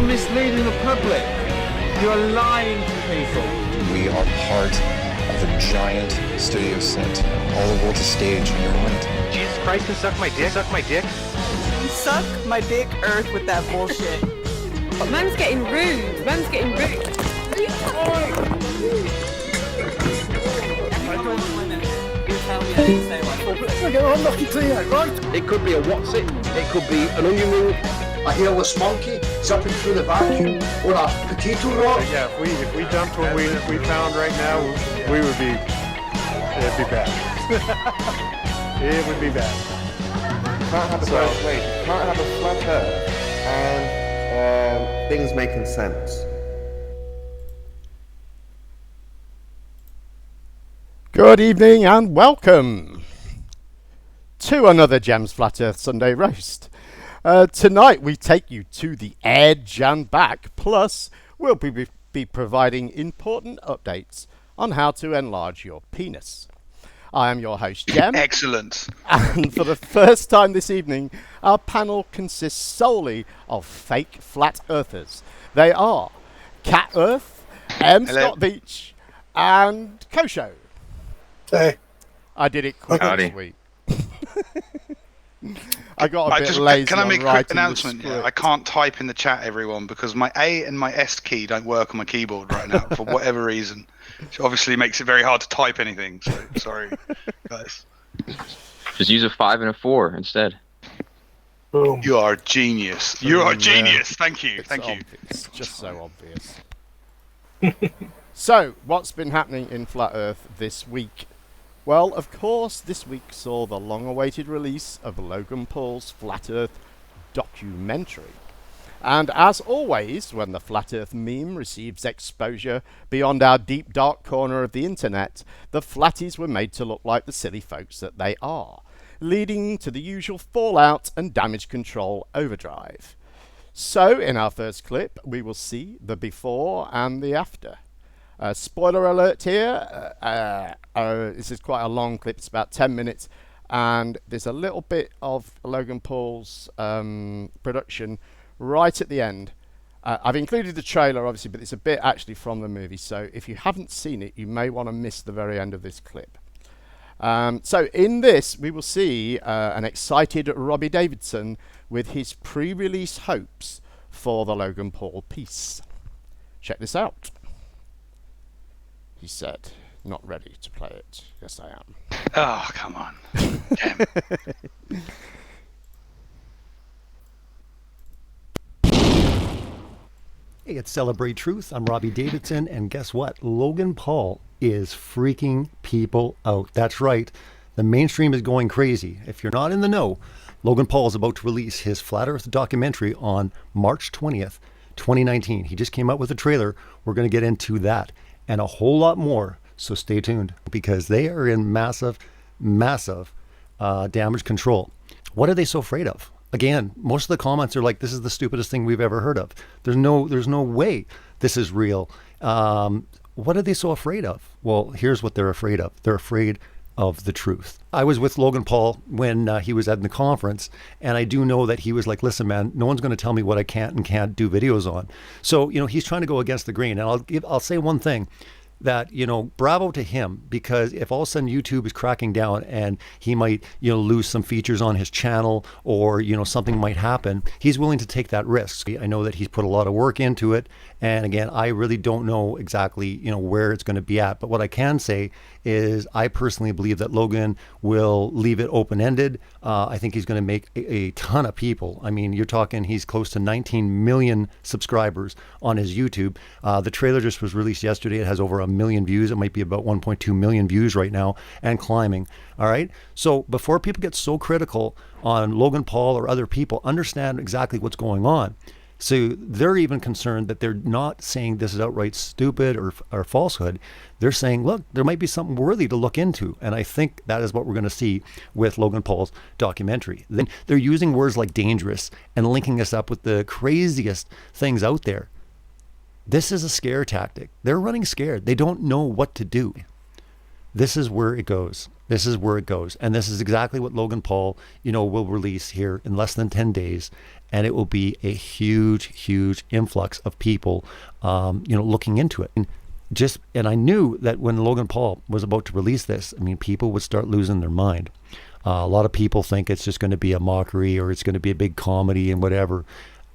misleading the public. You're lying to people. We are part of a giant studio set. All the world's a stage, and you're on it. Jesus Christ, can suck my dick? Suck my dick? Suck my dick, Earth, with that bullshit. Man's getting rude. Man's getting rude. It could be a what's it could be an onion ring, a hairless monkey zipping through the vacuum, or a potato rock. Yeah, if we dumped what we found right now, it'd be bad. It would be bad. Can't have can't have a flat earth and things making sense. Good evening and welcome to another Gems Flat Earth Sunday Roast. Tonight we take you to the edge and back, plus we'll be providing important updates on how to enlarge your penis. I am your host, Gem. Excellent. And for the first time this evening, our panel consists solely of fake flat earthers. They are Cat Earth, M. Scott Beach, and Kosho. Hey. I did it quick and sweet. I got a bit lazy. lazy. Can I make a quick announcement? Yeah, I can't type in the chat, everyone, because my A and my S key don't work on my keyboard right now for whatever reason. Which obviously makes it very hard to type anything. So sorry, guys. Just use a 5 and a 4 instead. Boom. You are genius. You are genius. Thank you. Thank you. It's just so obvious. So, what's been happening in Flat Earth this week? Well, of course, this week saw the long-awaited release of Logan Paul's Flat Earth documentary. And as always, when the Flat Earth meme receives exposure beyond our deep dark corner of the internet, the flatties were made to look like the silly folks that they are, leading to the usual fallout and damage control overdrive. So, in our first clip, we will see the before and the after. Spoiler alert here, this is quite a long clip, it's about 10 minutes, and there's a little bit of Logan Paul's production right at the end. I've included the trailer, obviously, but it's a bit actually from the movie, so if you haven't seen it, you may want to miss the very end of this clip. So in this, we will see an excited Robbie Davidson with his pre-release hopes for the Logan Paul piece. Check this out. He said, not ready to play it. Yes, I am. Oh, come on. Damn. Hey, it's Celebrate Truth. I'm Robbie Davidson, and guess what? Logan Paul is freaking people out. That's right. The mainstream is going crazy. If you're not in the know, Logan Paul is about to release his Flat Earth documentary on March 20th, 2019. He just came out with a trailer. We're going to get into that and a whole lot more. So stay tuned, because they are in massive damage control. What are they so afraid of? Again, most of the comments are like, this is the stupidest thing we've ever heard of. There's no way this is real. What are they so afraid of? Well, here's what they're afraid of. They're afraid of the truth. I was with Logan Paul when he was at the conference, and I do know that he was like, listen, man, no one's going to tell me what I can and can't do videos on. So, he's trying to go against the grain. And I'll say one thing. That, bravo to him, because if all of a sudden YouTube is cracking down and he might, lose some features on his channel, or, something might happen, he's willing to take that risk. I know that he's put a lot of work into it. And again, I really don't know exactly, where it's going to be at. But what I can say is I personally believe that Logan will leave it open-ended. I think he's going to make a ton of people. I mean, you're talking, he's close to 19 million subscribers on his YouTube. The trailer just was released yesterday. It has over 1 million views. It might be about 1.2 million views right now and climbing. All right. So before people get so critical on Logan Paul or other people, understand exactly what's going on. So they're even concerned that they're not saying this is outright stupid or falsehood. They're saying, look, there might be something worthy to look into. And I think that is what we're going to see with Logan Paul's documentary. Then they're using words like dangerous and linking us up with the craziest things out there. This is a scare tactic. They're running scared. They don't know what to do. This is where it goes. This is where it goes. And this is exactly what Logan Paul, will release here in less than 10 days. And it will be a huge, huge influx of people, looking into it. And I knew that when Logan Paul was about to release this, people would start losing their mind. A lot of people think it's just going to be a mockery or it's going to be a big comedy and whatever.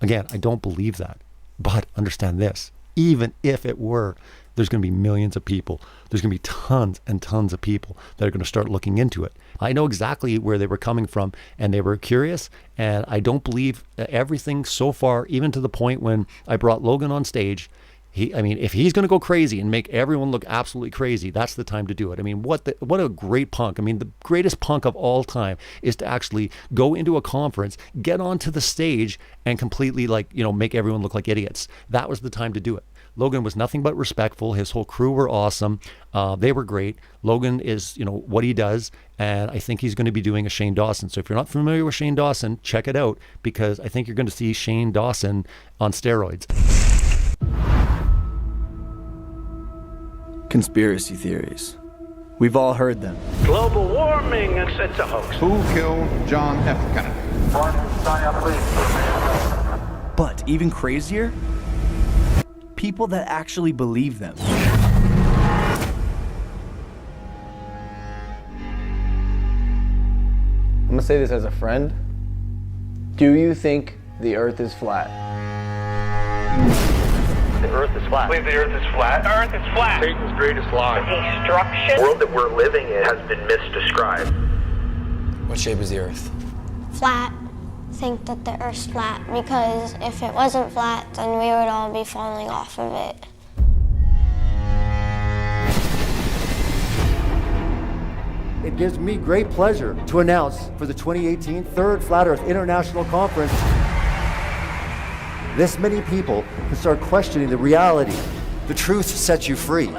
Again, I don't believe that. But understand this, even if it were, there's going to be millions of people. There's going to be tons and tons of people that are going to start looking into it. I know exactly where they were coming from, and they were curious, and I don't believe everything so far, even to the point when I brought Logan on stage. If he's going to go crazy and make everyone look absolutely crazy, that's the time to do it. What a great punk. The greatest punk of all time is to actually go into a conference, get onto the stage, and completely make everyone look like idiots. That was the time to do it. Logan was nothing but respectful. His whole crew were awesome. They were great. Logan is, what he does, and I think he's going to be doing a Shane Dawson. So if you're not familiar with Shane Dawson, check it out, because I think you're going to see Shane Dawson on steroids. Conspiracy theories. We've all heard them. Global warming, it's a hoax. Who killed John F. Kennedy? But even crazier, people that actually believe them. I'm gonna say this as a friend. Do you think the Earth is flat? The Earth is flat. I believe the Earth is flat. The Earth is flat. Satan's greatest lie. Destruction. The world that we're living in has been misdescribed. What shape is the Earth? Flat. Think that the Earth's flat, because if it wasn't flat, then we would all be falling off of it. It gives me great pleasure to announce for the 2018 Third Flat Earth International Conference, this many people can start questioning the reality. The truth sets you free. The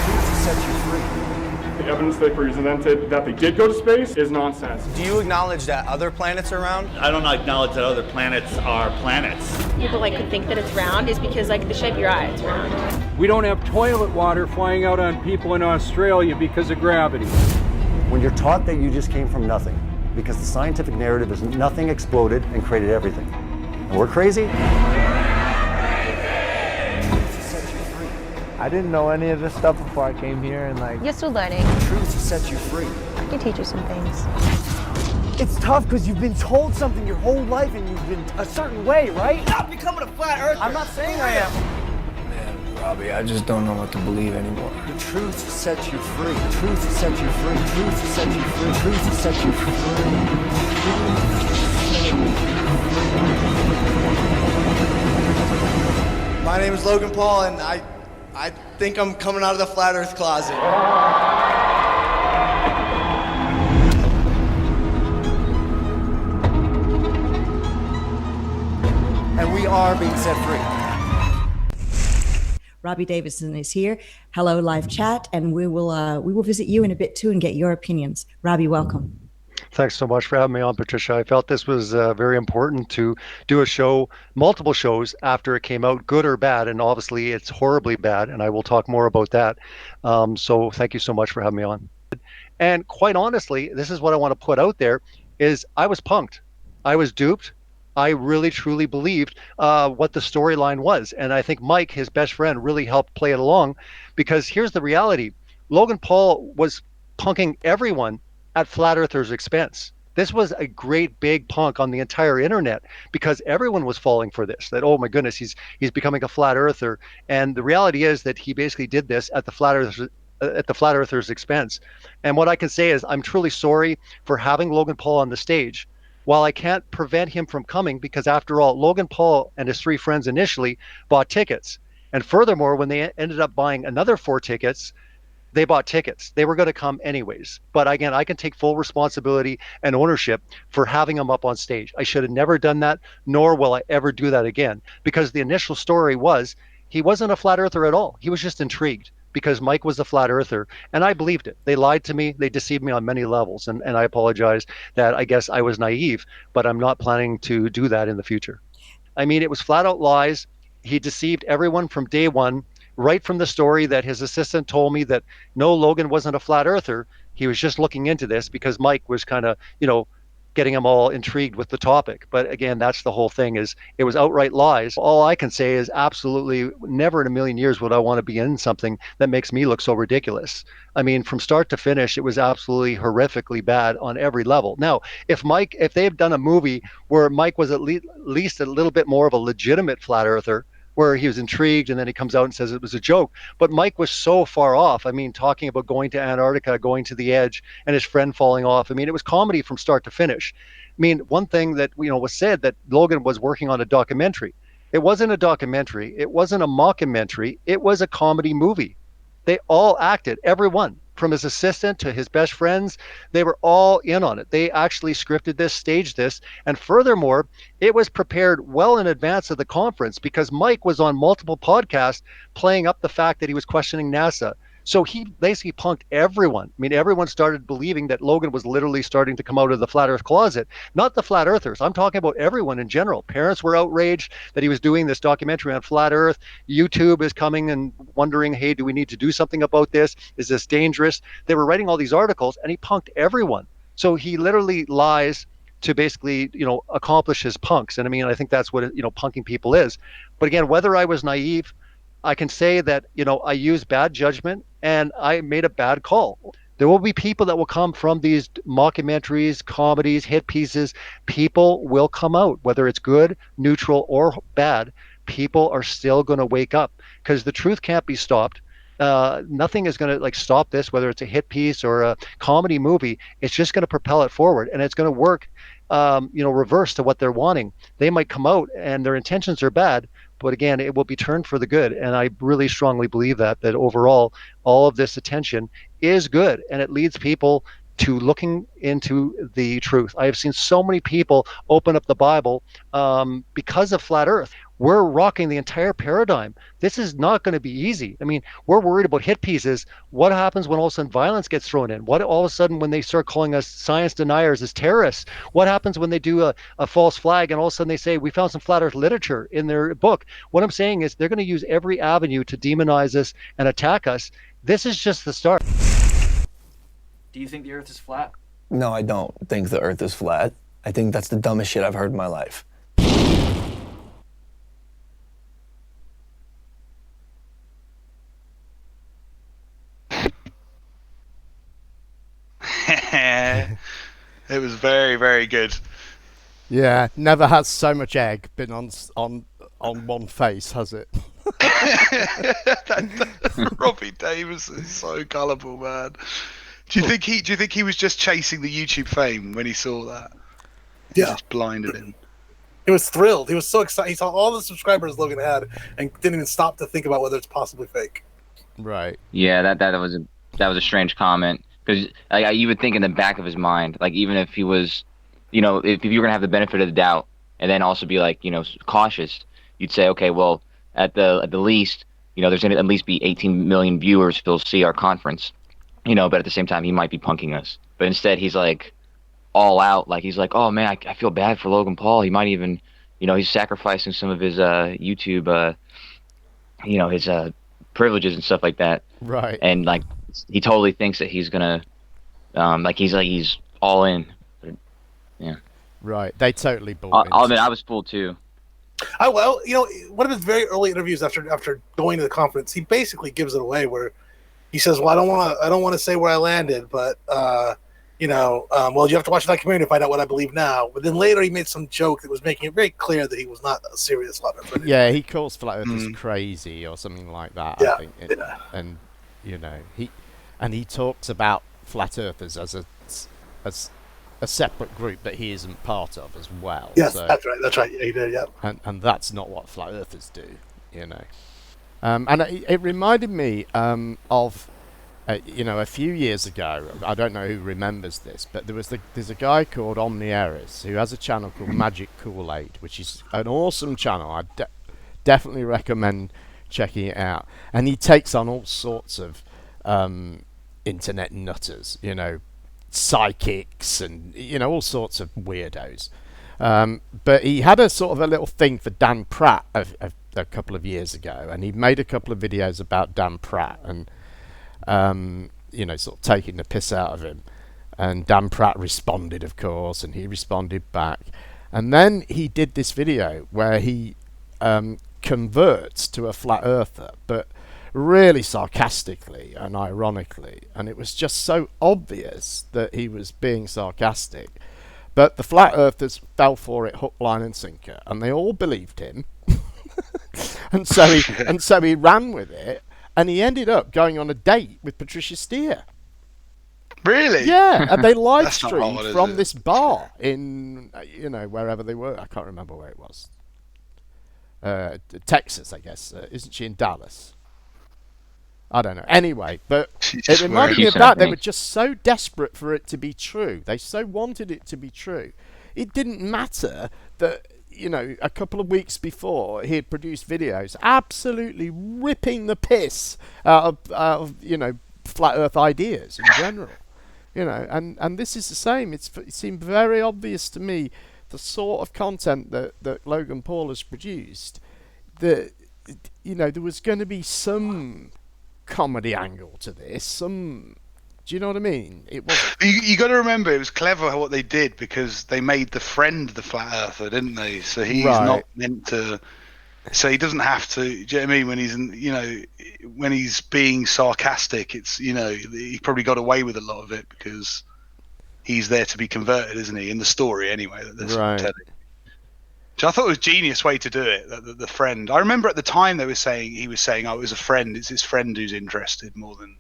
truth sets you free. The evidence they presented that they did go to space is nonsense. Do you acknowledge that other planets are round? I don't acknowledge that other planets are planets. People could think that it's round is because the shape of your eye is round. We don't have toilet water flying out on people in Australia because of gravity. When you're taught that you just came from nothing, because the scientific narrative is nothing exploded and created everything. And we're crazy. I didn't know any of this stuff before I came here, and You're still learning. Truth sets you free. I can teach you some things. it's tough because you've been told something your whole life and you've been a certain way, right? Stop becoming a flat earther. I'm not saying I am. Man, Robbie, I just don't know what to believe anymore. The truth sets you free. The truth sets you free. The truth sets you free. The truth sets you free. My name is Logan Paul, and I think I'm coming out of the flat earth closet. And we are being set free. Robbie Davidson is here. Hello, live chat, and we will visit you in a bit too and get your opinions. Robbie, welcome. Thanks so much for having me on, Patricia. I felt this was very important to do a show, multiple shows after it came out, good or bad, and obviously it's horribly bad, and I will talk more about that. So thank you so much for having me on. And quite honestly, this is what I want to put out there, is I was punked. I was duped. I really, truly believed what the storyline was. And I think Mike, his best friend, really helped play it along, because here's the reality. Logan Paul was punking everyone at Flat Earthers' expense. This was a great big punk on the entire internet, because everyone was falling for this, that, oh my goodness, he's becoming a Flat Earther. And the reality is that he basically did this at the Flat Earthers' expense. And what I can say is I'm truly sorry for having Logan Paul on the stage. While I can't prevent him from coming, because after all, Logan Paul and his 3 friends initially bought tickets. And furthermore, when they ended up buying another 4 tickets, they bought tickets. They were going to come anyways. But again, I can take full responsibility and ownership for having him up on stage. I should have never done that, nor will I ever do that again, because the initial story was he wasn't a flat earther at all. He was just intrigued because Mike was the flat earther, and I believed it. They lied to me. They deceived me on many levels, and I apologize that I guess I was naive, but I'm not planning to do that in the future. I mean, it was flat out lies. He deceived everyone from day one. right from the story that his assistant told me that no, Logan wasn't a flat earther. He was just looking into this because Mike was kind of, getting them all intrigued with the topic. But again, that's the whole thing, is it was outright lies. All I can say is absolutely never in a million years would I want to be in something that makes me look so ridiculous. I mean, from start to finish, it was absolutely horrifically bad on every level. Now, if they had done a movie where Mike was at least a little bit more of a legitimate flat earther, where he was intrigued and then he comes out and says it was a joke. But Mike was so far off. I mean, talking about going to Antarctica, going to the edge, and his friend falling off. I mean, it was comedy from start to finish. I mean, one thing that was said, that Logan was working on a documentary. It wasn't a documentary. It wasn't a mockumentary. It was a comedy movie. They all acted, everyone, from his assistant to his best friends. They were all in on it. They actually scripted this, staged this, and furthermore, it was prepared well in advance of the conference because Mike was on multiple podcasts playing up the fact that he was questioning NASA. So he basically punked everyone. I mean, everyone started believing that Logan was literally starting to come out of the flat earth closet. Not the flat earthers. I'm talking about everyone in general. Parents were outraged that he was doing this documentary on flat earth. YouTube is coming and wondering, hey, do we need to do something about this? Is this dangerous? They were writing all these articles and he punked everyone. So he literally lies to basically, accomplish his punks. And I mean, I think that's what, punking people is. But again, whether I was naive, I can say that, I used bad judgment and I made a bad call. There will be people that will come from these mockumentaries, comedies, hit pieces. People will come out, whether it's good, neutral, or bad. People are still going to wake up because the truth can't be stopped. Nothing is going to stop this, whether it's a hit piece or a comedy movie. It's just going to propel it forward, and it's going to work, reverse to what they're wanting. They might come out and their intentions are bad, but again, it will be turned for the good. And I really strongly believe that overall, all of this attention is good, and it leads people to looking into the truth. I have seen so many people open up the Bible because of flat earth. We're rocking the entire paradigm. This is not going to be easy. I mean, we're worried about hit pieces. What happens when all of a sudden violence gets thrown in? What all of a sudden when they start calling us science deniers as terrorists? What happens when they do a false flag and all of a sudden they say, we found some flat earth literature in their book? What I'm saying is they're going to use every avenue to demonize us and attack us. This is just the start. Do you think the earth is flat? No, I don't think the earth is flat. I think that's the dumbest shit I've heard in my life. It was very, very good. Yeah, never has so much egg been on one face, has it? Robbie Davis is so gullible, man. Do you think he was just chasing the YouTube fame when he saw that? It just blinded him. He was thrilled. He was so excited. He saw all the subscribers Logan had and didn't even stop to think about whether it's possibly fake. Right. Yeah, that was a strange comment, because you would think in the back of his mind, even if he was, if you were gonna have the benefit of the doubt and then also be cautious, you'd say, okay, well, at the least, there's gonna at least be 18 million viewers who'll see our conference, but at the same time he might be punking us. But instead he's all out, he's oh man, I feel bad for Logan Paul. He might even, he's sacrificing some of his YouTube, his privileges and stuff like that. Right. And he totally thinks that he's gonna, he's all in. Yeah. Right. They totally bought into I'll admit, I was fooled too. One of his very early interviews after going to the conference, he basically gives it away where he says, "Well, I don't want to say where I landed, but well, you have to watch the documentary to find out what I believe now." But then later he made some joke that was making it very clear that he was not a serious flat earther. Yeah, he calls flat earthers crazy or something like that. Yeah, I think. And he talks about flat earthers as a separate group that he isn't part of as well. Yes, so, that's right. Yeah, he did. Yeah. And that's not what flat earthers do, And it reminded me of. A few years ago, I don't know who remembers this, but there's a guy called Omnieris who has a channel called Magic Kool-Aid, which is an awesome channel. I definitely recommend checking it out. And he takes on all sorts of internet nutters, psychics and all sorts of weirdos. But he had a sort of a little thing for Dan Pratt a couple of years ago, and he made a couple of videos about Dan Pratt and sort of taking the piss out of him. And Dan Pratt responded, of course, and he responded back. And then he did this video where he converts to a flat earther, but really sarcastically and ironically, and it was just so obvious that he was being sarcastic. But the flat earthers fell for it hook, line and sinker, and they all believed him. and so he ran with it, and he ended up going on a date with Patricia Steer. Really? Yeah, and they live That's not streamed odd, is from it? this bar in wherever they were. I can't remember where it was. Texas, I guess. Isn't she in Dallas? I don't know. Anyway, but it reminded me of that. They were just so desperate for it to be true. They so wanted it to be true. It didn't matter that, a couple of weeks before he had produced videos absolutely ripping the piss out of flat earth ideas in general. And this is the same. It seemed very obvious to me, the sort of content that Logan Paul has produced, that, there was going to be some comedy angle to this. Do you know what I mean? It was. You got to remember, it was clever what they did, because they made the friend the flat earther, didn't they? So he's not meant to. So he doesn't have to. Do you know what I mean? When he's when he's being sarcastic, it's he probably got away with a lot of it because he's there to be converted, isn't he? In the story, anyway. That they're sort of telling. So I thought it was a genius way to do it. The friend. I remember at the time he was saying, "Oh, it was a friend. It's his friend who's interested more than,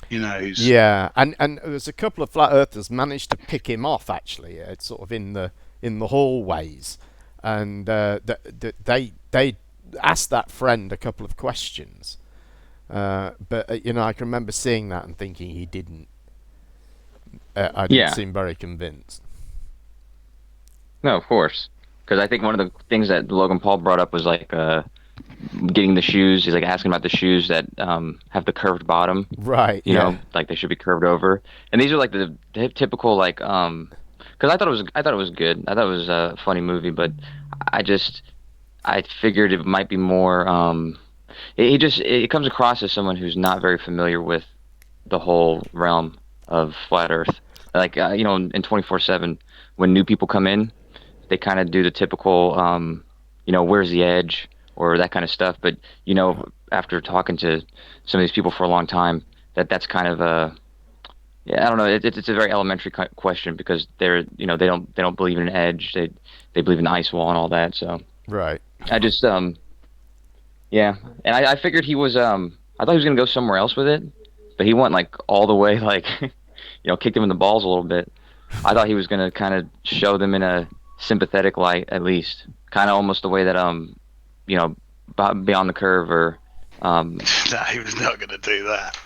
who's." Yeah, and there's a couple of flat earthers managed to pick him off actually, sort of in the hallways, and they asked that friend a couple of questions, but I can remember seeing that and thinking he didn't. I didn't seem very convinced. No, of course. Because I think one of the things that Logan Paul brought up was like getting the shoes. He's like asking about the shoes that have the curved bottom. Right. You know, like they should be curved over. And these are like the typical like because I thought it was good. I thought it was a funny movie, but I figured it might be more. It comes across as someone who's not very familiar with the whole realm of flat Earth. Like in 24/7, when new people come in, they kind of do the typical, where's the edge or that kind of stuff. But, after talking to some of these people for a long time, that's kind of I don't know. It's a very elementary question because they don't believe in an edge. They believe in the ice wall and all that. So right. I just yeah, and I figured he was I thought he was gonna go somewhere else with it, but he went like all the way like kicked him in the balls a little bit. I thought he was gonna kind of show them in a sympathetic light, at least, kind of almost the way that Beyond the Curve or No, he was not going to do that.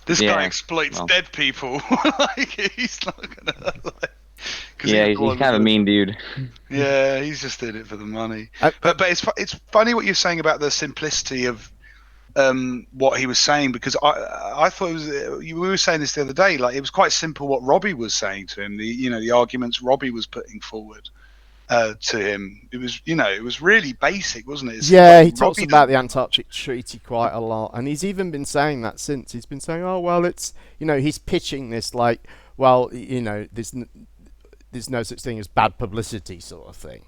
This guy exploits dead people. He's not going to. He's kind of a mean dude. Yeah, he's just in it for the money. But it's funny what you're saying about the simplicity of what he was saying, because I thought it was. We were saying this the other day. Like, it was quite simple what Robbie was saying to him. The arguments Robbie was putting forward to him. It was really basic, wasn't it? He talks about the Antarctic Treaty quite a lot, and he's even been saying that since. He's been saying, "Oh well, it's he's pitching this like, well, there's no such thing as bad publicity sort of thing.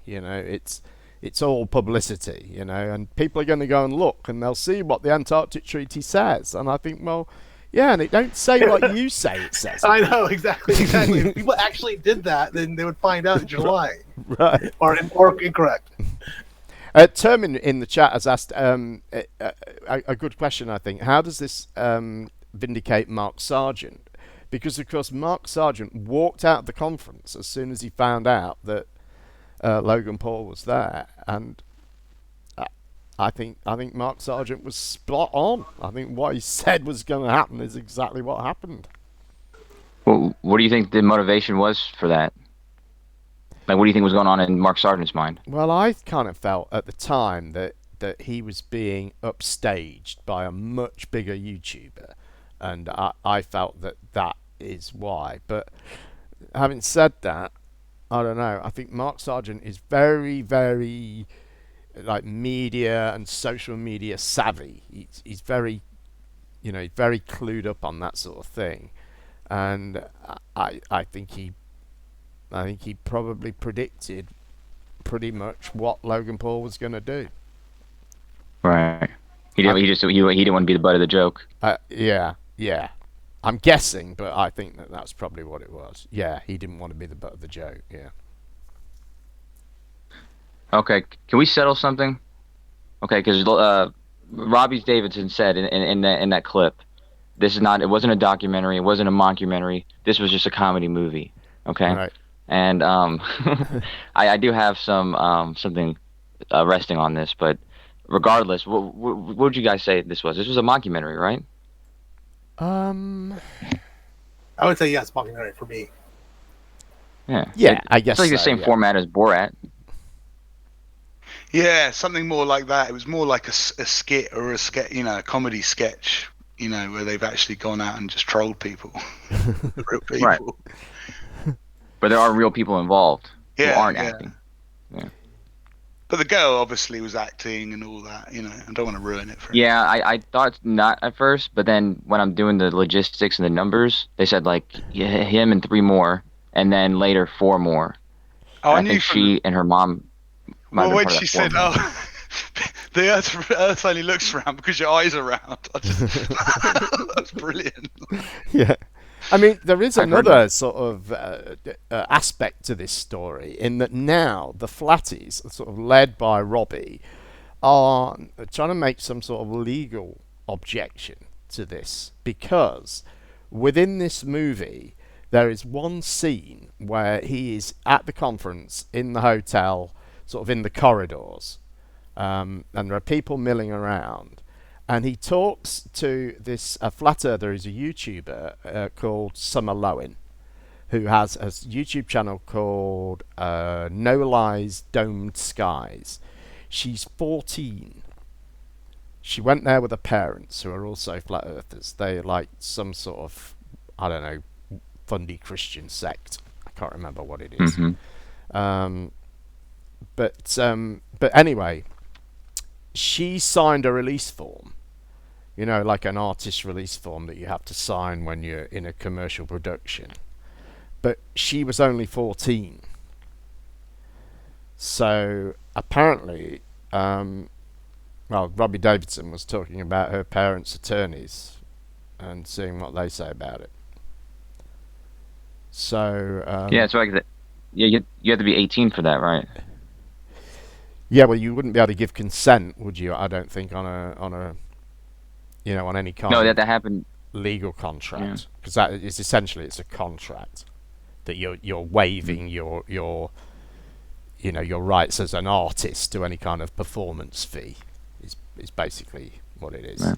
It's all publicity, and people are going to go and look, and they'll see what the Antarctic Treaty says." And I think, well, yeah, and it don't say what you say it says. I know, exactly. If people actually did that, then they would find out that you're lying. Right. Or incorrect. Termin in the chat has asked a good question, I think. How does this vindicate Mark Sargent? Because, of course, Mark Sargent walked out of the conference as soon as he found out that Logan Paul was there, and I think Mark Sargent was spot on. I think what he said was going to happen is exactly what happened. Well, what do you think the motivation was for that? Like, what do you think was going on in Mark Sargent's mind? Well, I kind of felt at the time that he was being upstaged by a much bigger YouTuber, and I felt that is why. But having said that, I don't know. I think Mark Sargent is very, very like media and social media savvy. He's very, he's very clued up on that sort of thing, and I think he probably predicted pretty much what Logan Paul was going to do. Right. He didn't want to be the butt of the joke. Yeah. I'm guessing, but I think that's probably what it was. Yeah, he didn't want to be the butt of the joke. Yeah. Okay, can we settle something? Okay, because Robbie Davidson said in that clip, it wasn't a documentary, it wasn't a mockumentary. This was just a comedy movie. Okay. Right. And I do have something resting on this, but regardless, what would you guys say this was? This was a mockumentary, right? I would say yes, mockumentary for me. Yeah, I guess it's like the so, same yeah. format as Borat. Yeah, something more like that. It was more like a skit or a comedy sketch, where they've actually gone out and just trolled people. Real people. Right. But there are real people involved who aren't yeah. acting. Yeah. But the girl obviously was acting and all that, I don't want to ruin it for Yeah, I thought not at first, but then when I'm doing the logistics and the numbers, they said him and 3 more, and then later 4 more. Oh, I think she and her mom. Well, when she said, the earth only looks round because your eyes are round. That's brilliant. Yeah. I mean, there is another sort of aspect to this story in that now the Flatties, sort of led by Robbie, are trying to make some sort of legal objection to this, because within this movie there is one scene where he is at the conference in the hotel, sort of in the corridors, and there are people milling around. And he talks to this flat earther who's a YouTuber called Summer Lowen, who has a YouTube channel called No Lies Domed Skies. She's 14. She went there with her parents, who are also flat earthers. They're like some sort of, I don't know, fundy Christian sect. I can't remember what it is. Mm-hmm. But anyway, she signed a release form. Like an artist release form that you have to sign when you're in a commercial production. But she was only 14. So apparently, Robbie Davidson was talking about her parents' attorneys and seeing what they say about it. So yeah, so you have to be 18 for that, right? Yeah, well, you wouldn't be able to give consent, would you? I don't think on any kind No, of that happened. legal contract, because that is essentially it's a contract that you're waiving your rights as an artist to any kind of performance fee is basically what it is. Right.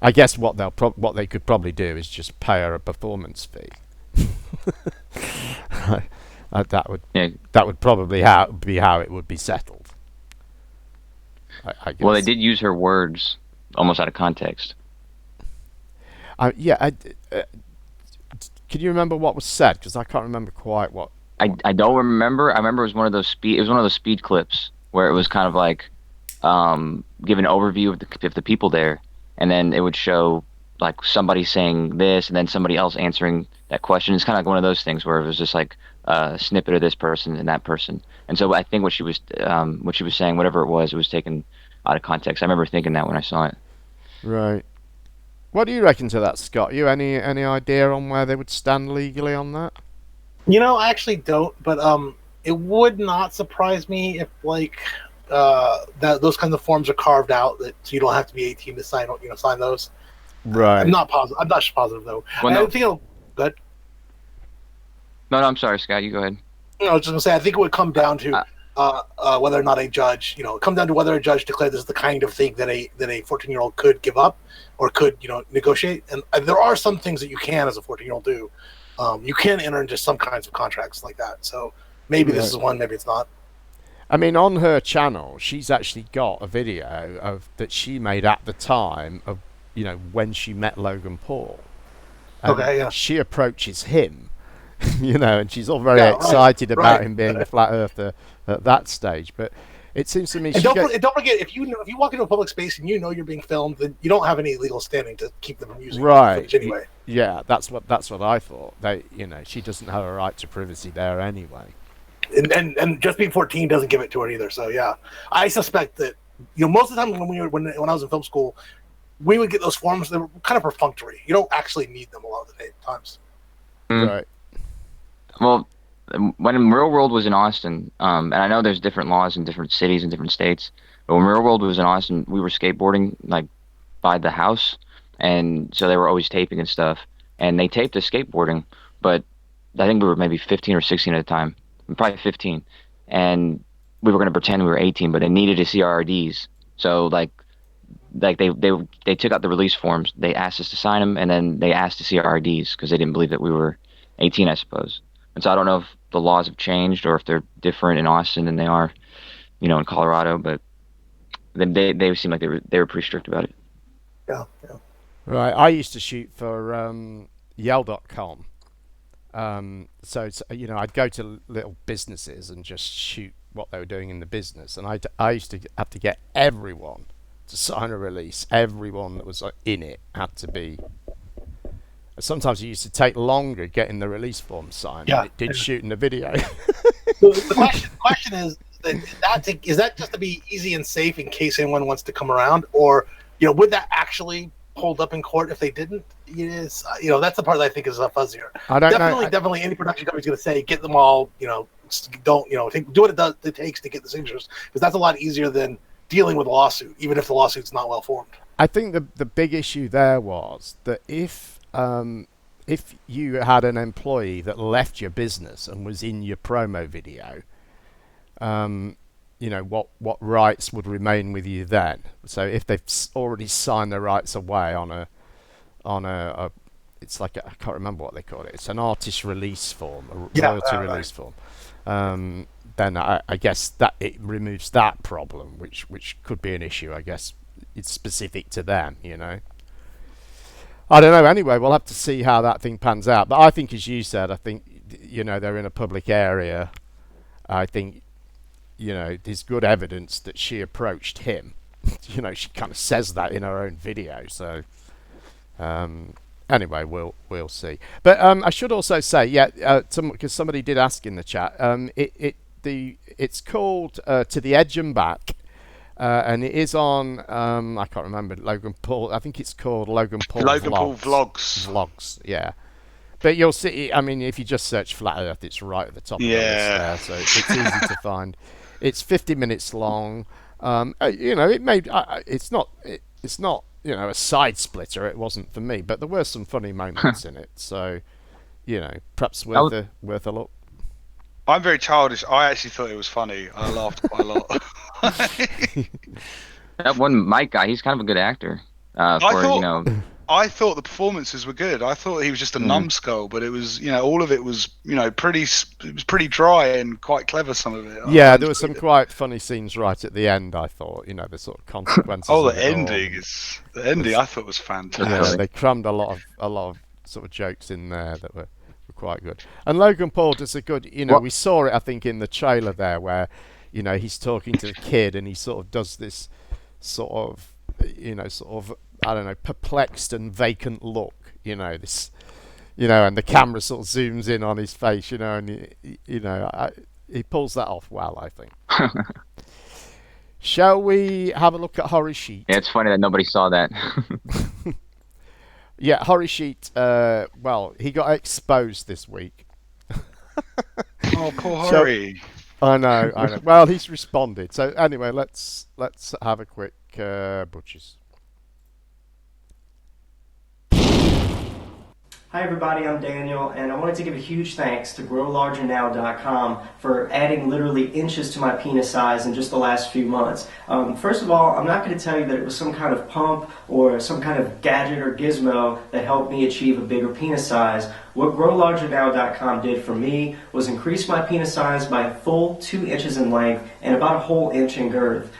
I guess what they could probably do is just pay her a performance fee. That would probably be how it would be settled. I guess. Well, they did use her words almost out of context. Can you remember what was said? Because I can't remember quite what. I don't remember. I remember it was one of those speed clips where it was kind of like give an overview of the people there, and then it would show like somebody saying this and then somebody else answering that question. It's kind of like one of those things where it was just like a snippet of this person and that person. And so I think what she was saying, whatever it was taken out of context. I remember thinking that when I saw it. Right. What do you reckon to that, Scott? You any idea on where they would stand legally on that? I actually don't, but it would not surprise me if that those kinds of forms are carved out so you don't have to be 18 to sign those. Right. I'm not positive. I'm not positive though. Well, no. I don't think it'll. Good. No, I'm sorry, Scott. You go ahead. I was just gonna say I think it would come down to whether or not a judge, come down to whether a judge declared this is the kind of thing that a 14-year-old could give up or could negotiate. And there are some things that you can as a 14-year-old do. You can enter into some kinds of contracts like that. So maybe this is one, maybe it's not. I mean, on her channel, she's actually got a video that she made at the time of when she met Logan Paul. Okay, yeah. She approaches him, and she's all very excited about him being a flat earther at that stage. But It seems to me. And don't forget, if you walk into a public space and you know you're being filmed, then you don't have any legal standing to keep them from using right footage anyway. Yeah, that's what I thought. She doesn't have a right to privacy there anyway. And just being 14 doesn't give it to her either. So yeah, I suspect that most of the time when I was in film school, we would get those forms that were kind of perfunctory. You don't actually need them a lot of the times. Right. Well, when Real World was in Austin, and I know there's different laws in different cities and different states, but when Real World was in Austin, we were skateboarding like by the house, and so they were always taping and stuff, and they taped us skateboarding, but I think we were maybe 15 or 16 at the time, probably 15, and we were going to pretend we were 18, but they needed to see our RDs, so like they took out the release forms, they asked us to sign them, and then they asked to see our RDs because they didn't believe that we were 18, I suppose. And so I don't know if the laws have changed or if they're different in Austin than they are, in Colorado. But they seem like they were pretty strict about it. Yeah. Right. I used to shoot for Yell.com. So I'd go to little businesses and just shoot what they were doing in the business, and I used to have to get everyone to sign a release. Everyone that was in it had to be. Sometimes it used to take longer getting the release form signed than it did shooting the video. The question is that just to be easy and safe in case anyone wants to come around, or would that actually hold up in court if they didn't? That's the part that I think is fuzzier. I don't know. Definitely, any production company's going to say get them all. Do what it takes to get the signatures, because that's a lot easier than dealing with a lawsuit, even if the lawsuit's not well formed. I think the big issue there was that if you had an employee that left your business and was in your promo video, what rights would remain with you then? So if they've already signed their rights away on a it's like I can't remember what they call it. It's an artist release form, a royalty release form. Then I guess that it removes that problem, which could be an issue. I guess it's specific to them, I don't know. Anyway, we'll have to see how that thing pans out. But I think, as you said, they're in a public area. I think, there's good evidence that she approached him. She kind of says that in her own video. So, anyway, we'll see. But I should also say, because somebody did ask in the chat, it's called To the Edge and Back. And it is on, I can't remember, Logan Paul. I think it's called Logan Paul Vlogs. Vlogs, yeah. But you'll see, if you just search Flat Earth, it's right at the top of the list there. So it's easy to find. It's 50 minutes long. It's not a side splitter. It wasn't for me, but there were some funny moments in it. So, perhaps worth a look. I'm very childish. I actually thought it was funny. I laughed quite a lot. That one Mike guy, he's kind of a good actor. I thought the performances were good. I thought he was just a numbskull, but it was, all of it was, pretty dry and quite clever, some of it. Yeah, there were some quite funny scenes right at the end, I thought, the sort of consequences. The ending I thought was fantastic. Yeah, they crammed a lot of sort of jokes in there that were quite good. And Logan Paul does a good, we saw it, I think, in the trailer there where, he's talking to the kid and he sort of does this sort of, I don't know, perplexed and vacant look, this, and the camera sort of zooms in on his face, and, he pulls that off well, I think. Shall we have a look at Horror Sheet? Yeah, it's funny that nobody saw that. Yeah, Horror Sheet, he got exposed this week. Oh, poor Horry. I know. Well, he's responded. So anyway, let's have a quick butchers. Hi everybody, I'm Daniel, and I wanted to give a huge thanks to GrowLargerNow.com for adding literally inches to my penis size in just the last few months. First of all, I'm not going to tell you that it was some kind of pump or some kind of gadget or gizmo that helped me achieve a bigger penis size. What GrowLargerNow.com did for me was increase my penis size by a full 2 inches in length and about a whole inch in girth.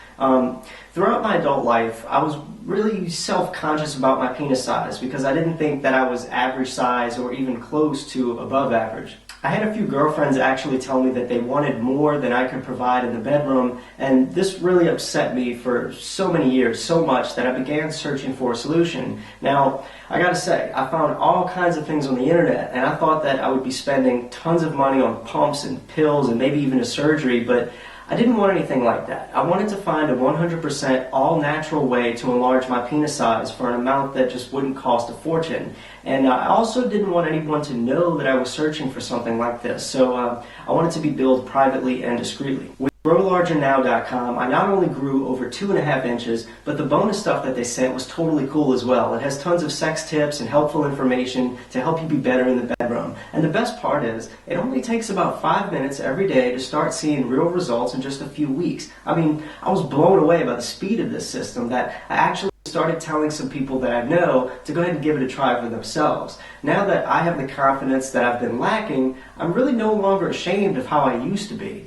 Throughout my adult life, I was really self-conscious about my penis size because I didn't think that I was average size or even close to above average. I had a few girlfriends actually tell me that they wanted more than I could provide in the bedroom, and this really upset me for so many years, so much that I began searching for a solution. Now, I gotta say, I found all kinds of things on the internet, and I thought that I would be spending tons of money on pumps and pills and maybe even a surgery, but I didn't want anything like that. I wanted to find a 100% all-natural way to enlarge my penis size for an amount that just wouldn't cost a fortune. And I also didn't want anyone to know that I was searching for something like this, so I wanted to be billed privately and discreetly. With GrowLargerNow.com, I not only grew over 2.5 inches, but the bonus stuff that they sent was totally cool as well. It has tons of sex tips and helpful information to help you be better in the bedroom. And the best part is, it only takes about 5 minutes every day to start seeing real results in just a few weeks. I mean, I was blown away by the speed of this system that I actually started telling some people that I know to go ahead and give it a try for themselves. Now that I have the confidence that I've been lacking, I'm really no longer ashamed of how I used to be.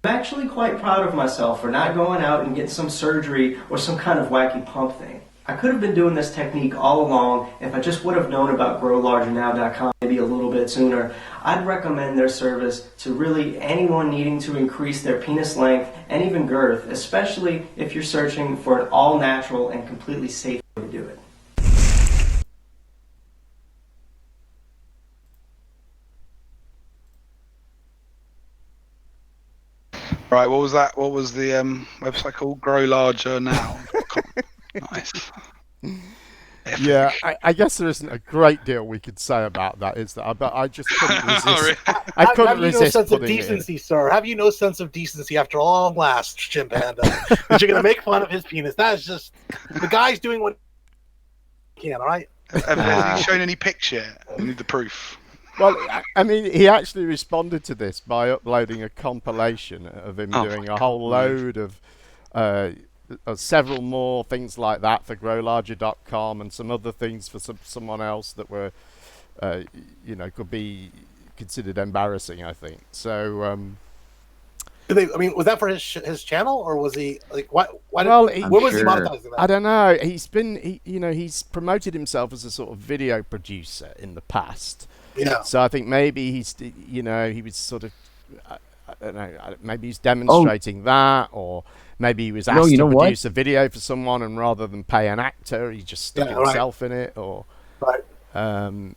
I'm actually quite proud of myself for not going out and getting some surgery or some kind of wacky pump thing. I could have been doing this technique all along if I just would have known about GrowLargerNow.com maybe a little bit sooner. I'd recommend their service to really anyone needing to increase their penis length and even girth, especially if you're searching for an all-natural and completely safe way to do it. Right, what was that? What was the website called? Grow Larger Now. Nice. Yeah, I guess there isn't a great deal we could say about that, is there? But I just couldn't resist. I couldn't have you resist no sense of putting it in. decency, sir? Have you no sense of decency after long last, Chimpanda? That you're going to make fun of his penis? That is just the guy's doing what he can. All right. Have you shown any picture? I need the proof. Well, I mean, he actually responded to this by uploading a compilation of him doing a whole load of several more things like that for growlarger.com and some other things for someone else that were, could be considered embarrassing, I think. So, was that for his channel, or was he like what? Why well, what was he monetizing that? I don't know. He's promoted himself as a sort of video producer in the past. Yeah. So I think maybe he was sort of, I don't know, maybe he's demonstrating that, or maybe he was asked to produce a video for someone, and rather than pay an actor, he just stuck himself in it, or, who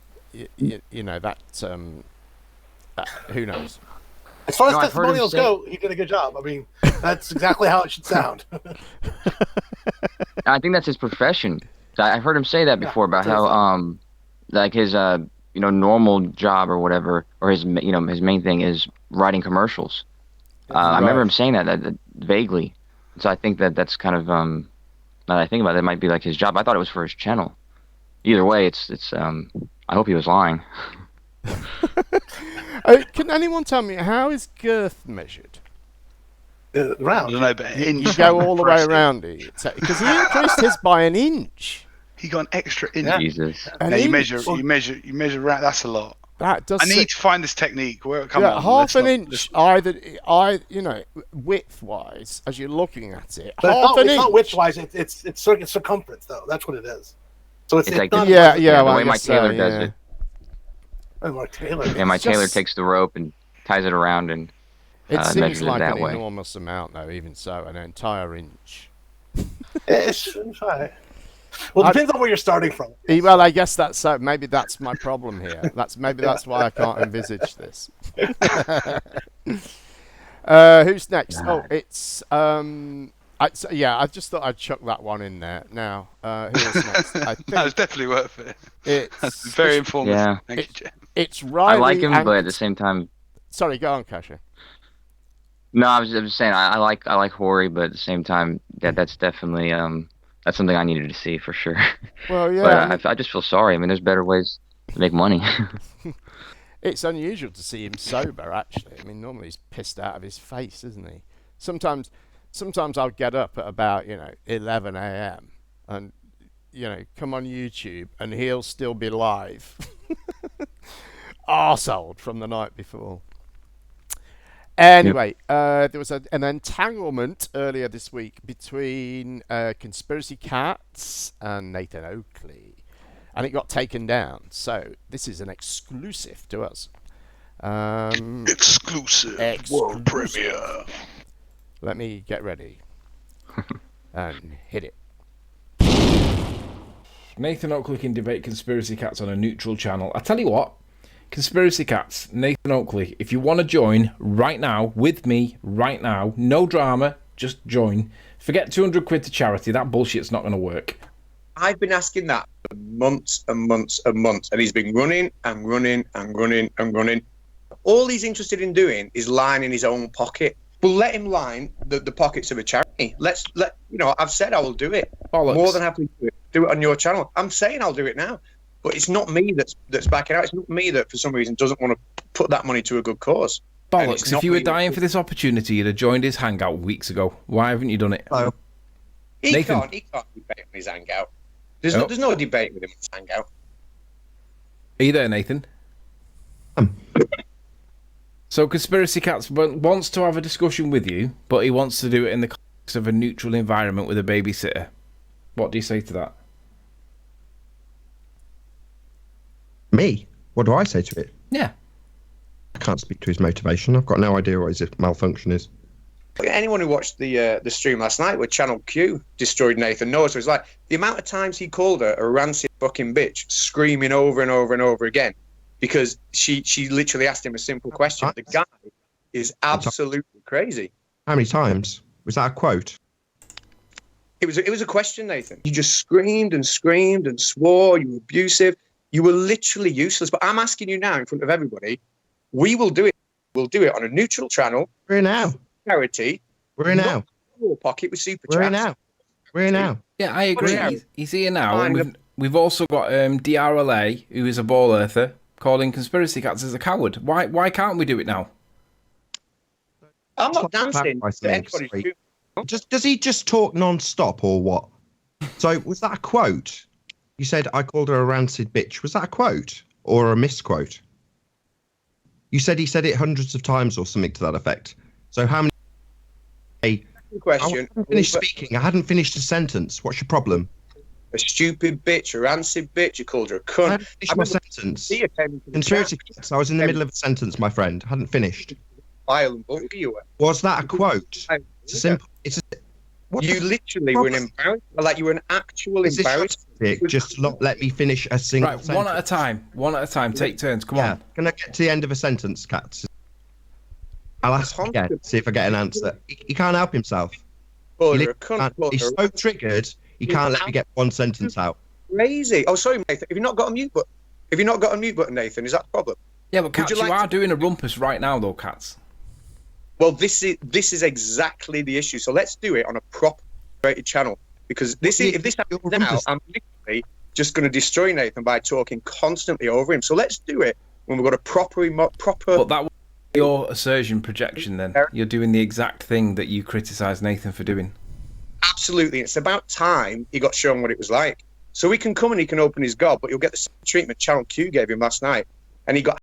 knows? As far as testimonials go, he did a good job. I mean, that's exactly how it should sound. I think that's his profession. I've heard him say that before about how, like his, normal job or whatever, or his main thing is writing commercials. I remember him saying that vaguely. So I think that's kind of, now that I think about it, it might be like his job. I thought it was for his channel. Either way, it's I hope he was lying. Can anyone tell me, how is girth measured? Round. I don't know, but you go all the way around it. Because he increased his by an inch. He got an extra inch. Yeah. Jesus. You measure around. That's a lot. That does. I need to find this technique. Come on, half an inch, width-wise, as you're looking at it. But half an inch. It's not width-wise. It's circumference, though. That's what it is. So it's like not. the way Mike Taylor does it. Oh, Mike Taylor. Yeah, Mike Taylor takes the rope and ties it around and it seems like that an way. enormous amount, though. Even so, an entire inch. It's fine. Well, it depends on where you're starting from. Well, I guess that's so. Maybe that's my problem here. That's why I can't envisage this. Who's next? Oh, it's I just thought I'd chuck that one in there. Now, who's next? I think that was definitely worth it. That's very informative. Yeah. Thank you, Jim. It's Riley. I like him, but at the same time. Sorry, go on, Kasha. No, I was just saying I like Hori, but at the same time, that's definitely that's something I needed to see for sure. Well, yeah. But I just feel sorry. I mean, there's better ways to make money. It's unusual to see him sober, actually. I mean, normally he's pissed out of his face, isn't he? Sometimes I'll get up at about 11 a.m. and come on YouTube, and he'll still be live, arseholed from the night before. Anyway, there was an entanglement earlier this week between Conspiracy Catz and Nathan Oakley, and it got taken down. So this is an exclusive to us. Exclusive world premiere. Let me get ready and hit it. Nathan Oakley can debate Conspiracy Catz on a neutral channel. I tell you what, Conspiracy Catz, Nathan Oakley, if you want to join right now, with me right now, no drama, just join. Forget 200 quid to charity, that bullshit's not going to work. I've been asking that for months and months and months, and he's been running and running and running and running. All he's interested in doing is lining his own pocket. Well, let him line the pockets of a charity. I've said I will do it. Bollocks. More than happy to do it. Do it on your channel. I'm saying I'll do it now. But it's not me that's backing out. It's not me that, for some reason, doesn't want to put that money to a good cause. Bollocks, if you were dying for this opportunity, you'd have joined his hangout weeks ago. Why haven't you done it? He Nathan. can't debate on his hangout. There's no debate with him on his hangout. Are you there, Nathan? So Conspiracy Catz wants to have a discussion with you, but he wants to do it in the context of a neutral environment with a babysitter. What do you say to that? Me? What do I say to it? Yeah. I can't speak to his motivation. I've got no idea what his malfunction is. Anyone who watched the stream last night where Channel Q destroyed Nathan knows. So it's like the amount of times he called her a rancid fucking bitch, screaming over and over and over again, because she literally asked him a simple question. The guy is absolutely crazy. How many times? Was that a quote? It was a question, Nathan. You just screamed and screamed and swore. You were abusive. You were literally useless. But I'm asking you now in front of everybody, we will do it. We'll do it on a neutral channel. We're in now. Charity. We're in now. Pocket with super We're in chats. now. We're in now. Yeah, I agree. He's here now. And we've also got DRLA, who is a ball earther, calling Conspiracy Catz as a coward. Why can't we do it now? I'm not dancing to anybody's tune. Does he just talk non-stop or what? So was that a quote? You said I called her a rancid bitch. Was that a quote or a misquote? You said he said it hundreds of times or something to that effect. So how many? Question. I hadn't finished speaking. I hadn't finished a sentence. What's your problem? A stupid bitch, a rancid bitch. You called her a cunt. I hadn't finished my sentence. Conspiracy Catz. I was in the middle of a sentence, my friend. I hadn't finished. Violent bunker you were. Was that a quote? It's a simple. You literally were an embarrassment. Like you were an actual embarrassment. Just let me finish a single sentence. One at a time. One at a time. Take turns. Come on. Can I get to the end of a sentence, Catz? I'll ask again, see if I get an answer. He can't help himself. He's so triggered, he can't let me get one sentence out. Crazy. Oh, sorry, Nathan. Have you not got a mute button? Nathan, is that the problem? Yeah, but Catz, you are doing a rumpus right now, though, Catz. Well, this is exactly the issue. So let's do it on a proper rated channel, because if this happens now, I'm literally just going to destroy Nathan by talking constantly over him. So let's do it when we've got a proper. But that was your assertion projection. Then you're doing the exact thing that you criticised Nathan for doing. Absolutely, it's about time he got shown what it was like. So he can come and he can open his gob, but you'll get the same treatment Channel Q gave him last night, and he got